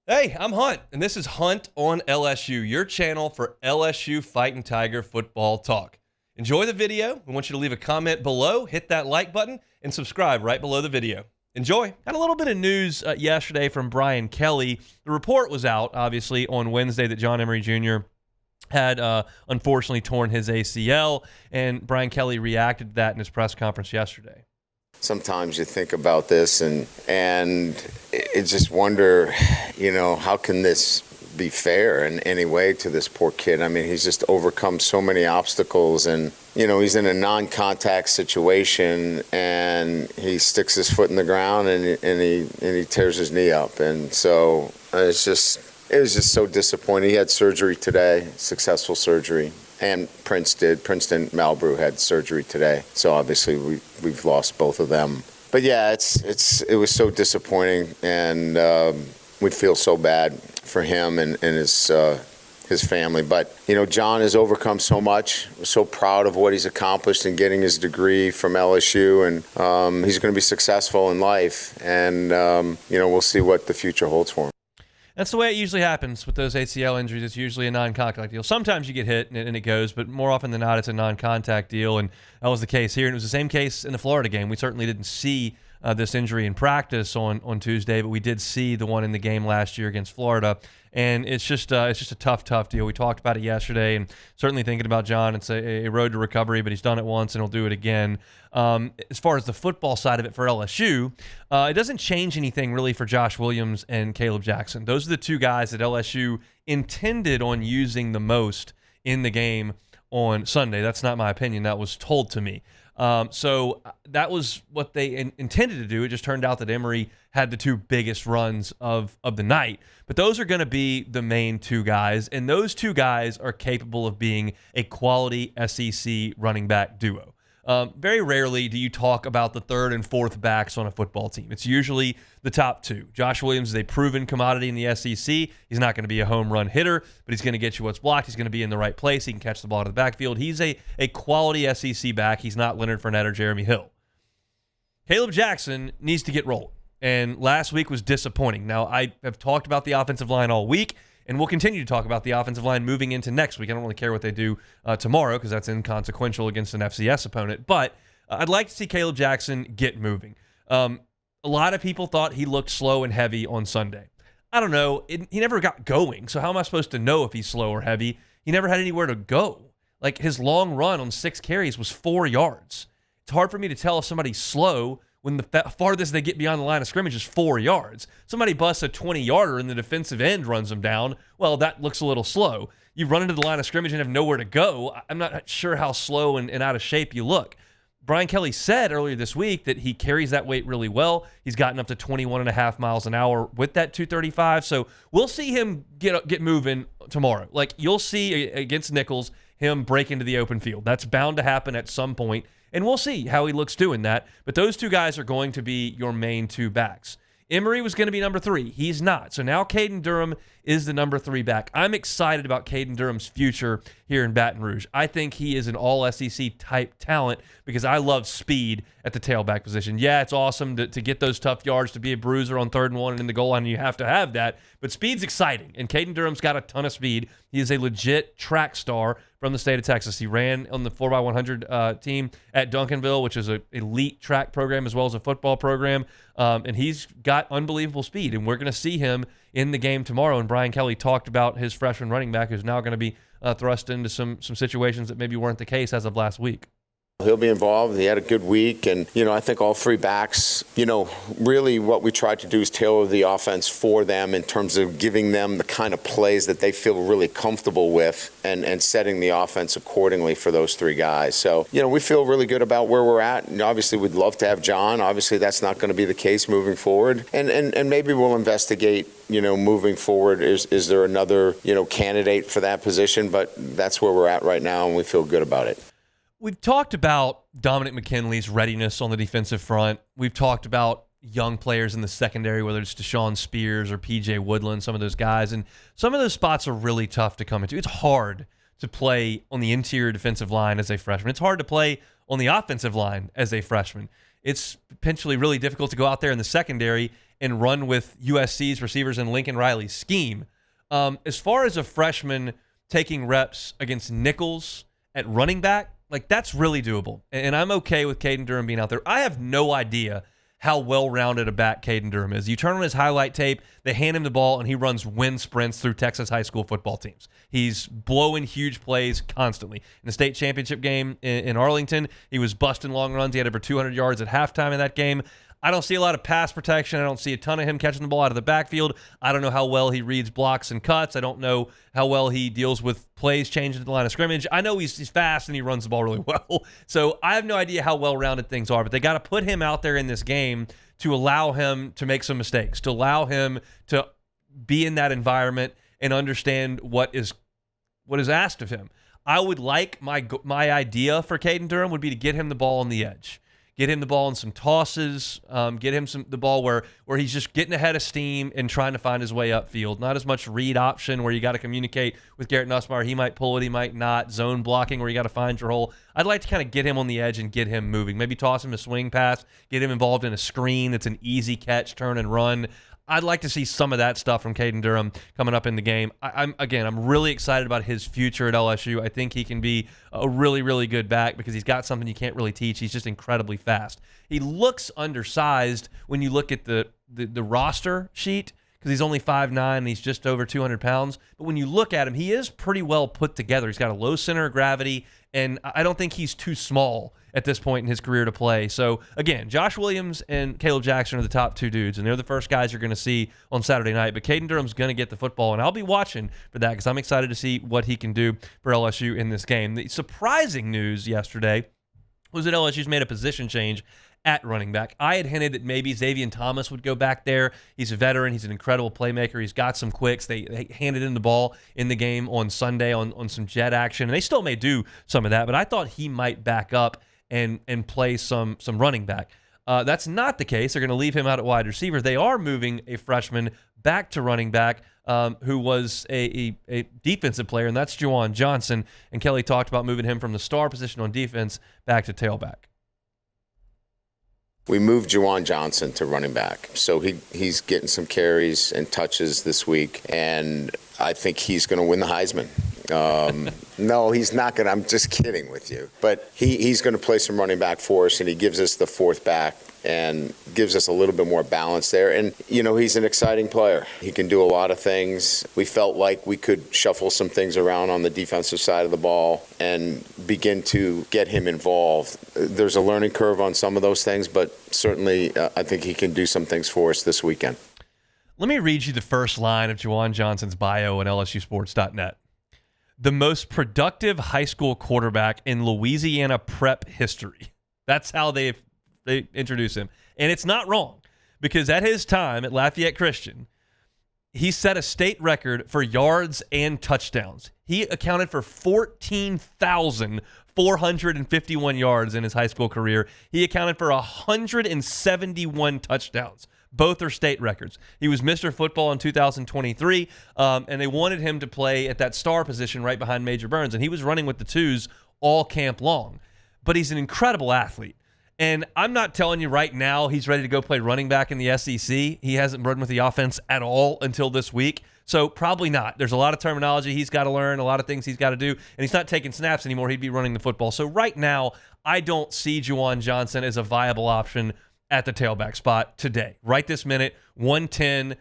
Hey, I'm Hunt, and this is Hunt on LSU, your channel for LSU Fighting Tiger football talk. Enjoy the video. We want you to leave a comment below, hit that like button, and subscribe right below the video. Enjoy. Got a little bit of news yesterday from Brian Kelly. The report was out, obviously, on Wednesday that John Emery Jr. had unfortunately torn his ACL, and Brian Kelly reacted to that in his press conference yesterday. Sometimes you think about this and it just wonder, how can this be fair in any way to this poor kid? I mean, he's just overcome so many obstacles and, he's in a non-contact situation and he sticks his foot in the ground and he tears his knee up. And so it was just so disappointing. He had surgery today, successful surgery. And Princeton Malbrew had surgery today, so obviously we've lost both of them. But yeah, it was so disappointing, and we feel so bad for him and his family. But John has overcome so much. We're so proud of what he's accomplished in getting his degree from LSU, and he's going to be successful in life. And we'll see what the future holds for him. That's the way it usually happens with those ACL injuries. It's usually a non-contact deal. Sometimes you get hit and it goes, but more often than not, it's a non-contact deal, and that was the case here. And it was the same case in the Florida game. We certainly didn't see this injury in practice on Tuesday, but we did see the one in the game last year against Florida. And it's just a tough deal. We talked about it yesterday, and certainly thinking about John, it's a road to recovery, but he's done it once and he'll do it again. As far as the football side of it for LSU, it doesn't change anything really for Josh Williams and Caleb Jackson. Those are the two guys that LSU intended on using the most in the game on Sunday. That's not my opinion. That was told to me. So that was what they intended to do. It just turned out that Emery had the two biggest runs of the night. But those are going to be the main two guys, and those two guys are capable of being a quality SEC running back duo. Very rarely do you talk about the third and fourth backs on a football team. It's usually the top two. Josh Williams is a proven commodity in the SEC. He's not going to be a home run hitter, but he's going to get you what's blocked. He's going to be in the right place. He can catch the ball out of the backfield. He's a quality SEC back. He's not Leonard Fournette or Jeremy Hill. Caleb Jackson needs to get rolling, and last week was disappointing. Now, I have talked about the offensive line all week, and we'll continue to talk about the offensive line moving into next week. I don't really care what they do tomorrow because that's inconsequential against an FCS opponent. But I'd like to see Caleb Jackson get moving. A lot of people thought he looked slow and heavy on Sunday. I don't know. He never got going, so how am I supposed to know if he's slow or heavy? He never had anywhere to go. Like, his long run on 6 carries was 4 yards. It's hard for me to tell if somebody's slow when the farthest they get beyond the line of scrimmage is 4 yards. Somebody busts a 20-yarder and the defensive end runs them down. Well, that looks a little slow. You run into the line of scrimmage and have nowhere to go. I'm not sure how slow and out of shape you look. Brian Kelly said earlier this week that he carries that weight really well. He's gotten up to 21.5 miles an hour with that 235. So we'll see him get moving tomorrow. Like, you'll see against Nichols him break into the open field. That's bound to happen at some point. And we'll see how he looks doing that. But those two guys are going to be your main two backs. Emery was going to be number 3. He's not. So now Kaden Durham is the number 3 back. I'm excited about Kaden Durham's future here in Baton Rouge. I think he is an all-SEC type talent because I love speed at the tailback position. Yeah, it's awesome to get those tough yards, to be a bruiser on 3rd and 1 and in the goal line. You have to have that. But speed's exciting, and Kaden Durham's got a ton of speed. He is a legit track star from the state of Texas. He ran on the 4x100 team at Duncanville, which is an elite track program as well as a football program. And he's got unbelievable speed, and we're going to see him in the game tomorrow. And Brian Kelly talked about his freshman running back who's now going to be thrust into some situations that maybe weren't the case as of last week. He'll be involved. He had a good week. And, I think all 3 backs, really what we tried to do is tailor the offense for them in terms of giving them the kind of plays that they feel really comfortable with and setting the offense accordingly for those 3 guys. So, we feel really good about where we're at. And obviously, we'd love to have John. Obviously, that's not going to be the case moving forward. And maybe we'll investigate, moving forward. Is there another, candidate for that position? But that's where we're at right now, and we feel good about it. We've talked about Dominic McKinley's readiness on the defensive front. We've talked about young players in the secondary, whether it's Deshaun Spears or P.J. Woodland, some of those guys. And some of those spots are really tough to come into. It's hard to play on the interior defensive line as a freshman. It's hard to play on the offensive line as a freshman. it's potentially really difficult to go out there in the secondary and run with USC's receivers and Lincoln Riley's scheme. As far as a freshman taking reps against nickels at running back, like that's really doable. And I'm okay with Kaden Durham being out there. I have no idea how well-rounded a back Kaden Durham is. You turn on his highlight tape, they hand him the ball, and he runs wind sprints through Texas high school football teams. He's blowing huge plays constantly. In the state championship game in Arlington, he was busting long runs. He had over 200 yards at halftime in that game. I don't see a lot of pass protection. I don't see a ton of him catching the ball out of the backfield. I don't know how well he reads blocks and cuts. I don't know how well he deals with plays changing the line of scrimmage. I know he's fast and he runs the ball really well. So I have no idea how well-rounded things are, but they got to put him out there in this game to allow him to make some mistakes, to allow him to be in that environment and understand what is asked of him. I would like my idea for Kaden Durham would be to get him the ball on the edge. Get him the ball in some tosses, get him the ball where he's just getting ahead of steam and trying to find his way upfield. Not as much read option where you got to communicate with Garrett Nussmeier. He might pull it, he might not. Zone blocking where you got to find your hole. I'd like to kind of get him on the edge and get him moving. Maybe toss him a swing pass, get him involved in a screen that's an easy catch, turn and run. I'd like to see some of that stuff from Kaden Durham coming up in the game. I'm really excited about his future at LSU. I think he can be a really, really good back because he's got something you can't really teach. He's just incredibly fast. He looks undersized when you look at the roster sheet because he's only 5'9", and he's just over 200 pounds. But when you look at him, he is pretty well put together. He's got a low center of gravity, and I don't think he's too small at this point in his career to play. So, again, Josh Williams and Caleb Jackson are the top two dudes, and they're the first guys you're going to see on Saturday night. But Kaden Durham's going to get the football, and I'll be watching for that because I'm excited to see what he can do for LSU in this game. The surprising news yesterday was that LSU's made a position change at running back. I had hinted that maybe Xavier Thomas would go back there. He's a veteran. He's an incredible playmaker. He's got some quicks. They handed him the ball in the game on Sunday on some jet action, and they still may do some of that, but I thought he might back up and play some running back. That's not the case. They're going to leave him out at wide receiver. They are moving a freshman back to running back who was a defensive player, and that's Juwan Johnson. And Kelly talked about moving him from the star position on defense back to tailback. We moved Juwan Johnson to running back, so he's getting some carries and touches this week, and I think he's going to win the Heisman. No, he's not going to. I'm just kidding with you. But he's going to play some running back for us, and he gives us the fourth back and gives us a little bit more balance there. And, he's an exciting player. He can do a lot of things. We felt like we could shuffle some things around on the defensive side of the ball and begin to get him involved. There's a learning curve on some of those things, but certainly I think he can do some things for us this weekend. Let me read you the first line of Jawan Johnson's bio on LSUsports.net. The most productive high school quarterback in Louisiana prep history. That's how they introduce him. And it's not wrong because at his time at Lafayette Christian, he set a state record for yards and touchdowns. He accounted for 14,451 yards in his high school career. He accounted for 171 touchdowns. Both are state records. He was Mr. Football in 2023, and they wanted him to play at that star position right behind Major Burns, and he was running with the twos all camp long. But he's an incredible athlete. And I'm not telling you right now he's ready to go play running back in the SEC. He hasn't run with the offense at all until this week, so probably not. There's a lot of terminology he's got to learn, a lot of things he's got to do, and he's not taking snaps anymore. He'd be running the football. So right now, I don't see Juwan Johnson as a viable option at the tailback spot today. Right this minute, 1:10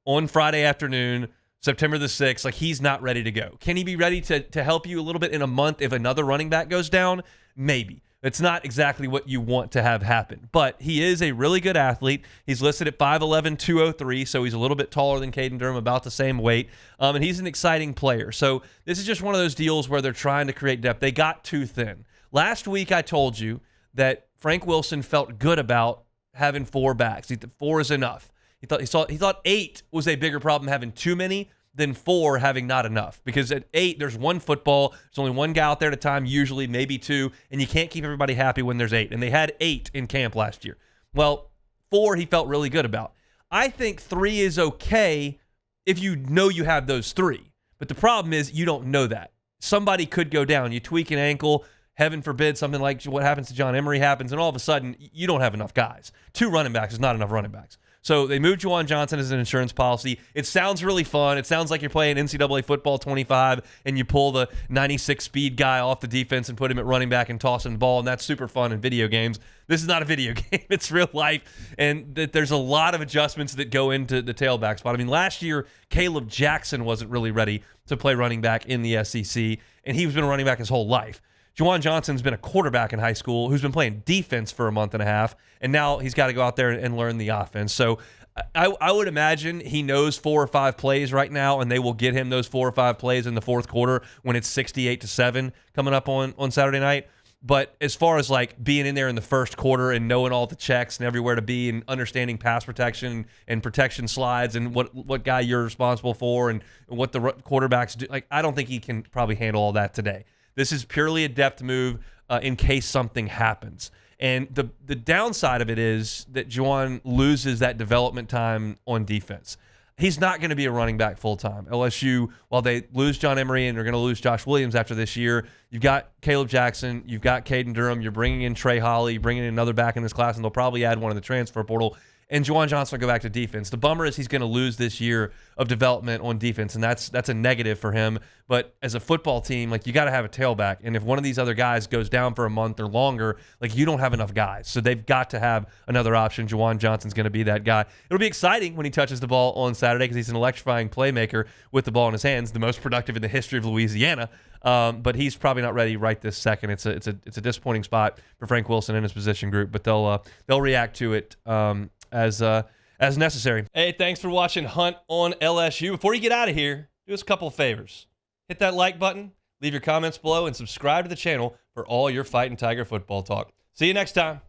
on Friday afternoon, September the 6th. Like, he's not ready to go. Can he be ready to help you a little bit in a month if another running back goes down? Maybe. It's not exactly what you want to have happen, but he is a really good athlete. He's listed at 5'11", 203, so he's a little bit taller than Kaden Durham, about the same weight, and he's an exciting player. So this is just one of those deals where they're trying to create depth. They got too thin. Last week I told you that Frank Wilson felt good about having four backs. He thought 4 is enough. He thought 8 was a bigger problem, having too many, than 4 having not enough. Because at 8, there's one football. There's only one guy out there at a time, usually, maybe 2, and you can't keep everybody happy when there's 8. And they had 8 in camp last year. Well, 4 he felt really good about. I think 3 is okay if you know you have those 3. But the problem is you don't know that. Somebody could go down. You tweak an ankle. heaven forbid something like what happens to John Emery happens, and all of a sudden you don't have enough guys. 2 running backs is not enough running backs. So they moved Juwan Johnson as an insurance policy. It sounds really fun. It sounds like you're playing NCAA football 25 and you pull the 96 speed guy off the defense and put him at running back and toss him the ball, and that's super fun in video games. This is not a video game. It's real life, and there's a lot of adjustments that go into the tailback spot. I mean, last year, Caleb Jackson wasn't really ready to play running back in the SEC, and he's been a running back his whole life. Juwan Johnson's been a quarterback in high school who's been playing defense for a month and a half, and now he's got to go out there and learn the offense. So I would imagine he knows 4 or 5 plays right now, and they will get him those 4 or 5 plays in the fourth quarter when it's 68-7 coming up on Saturday night. But as far as like being in there in the first quarter and knowing all the checks and everywhere to be and understanding pass protection and protection slides and what guy you're responsible for and what the quarterbacks do, like I don't think he can probably handle all that today. This is purely a depth move in case something happens. And the downside of it is that Juwan loses that development time on defense. He's not going to be a running back full-time. LSU, while they lose John Emery and they're going to lose Josh Williams after this year, you've got Caleb Jackson, you've got Caden Durham, you're bringing in Trey Holly, bringing in another back in this class, and they'll probably add one in the transfer portal. And Juwan Johnson will go back to defense. The bummer is he's going to lose this year of development on defense, and that's a negative for him. But as a football team, like you got to have a tailback. And if one of these other guys goes down for a month or longer, like you don't have enough guys. So they've got to have another option. Juwan Johnson's going to be that guy. It'll be exciting when he touches the ball on Saturday because he's an electrifying playmaker with the ball in his hands, the most productive in the history of Louisiana. But he's probably not ready right this second. It's a disappointing spot for Frank Wilson and his position group, but they'll react to it as necessary. Hey, thanks for watching Hunt on LSU. Before you get out of here, do us a couple of favors. Hit that like button, leave your comments below, and subscribe to the channel for all your Fighting Tiger football talk. See you next time.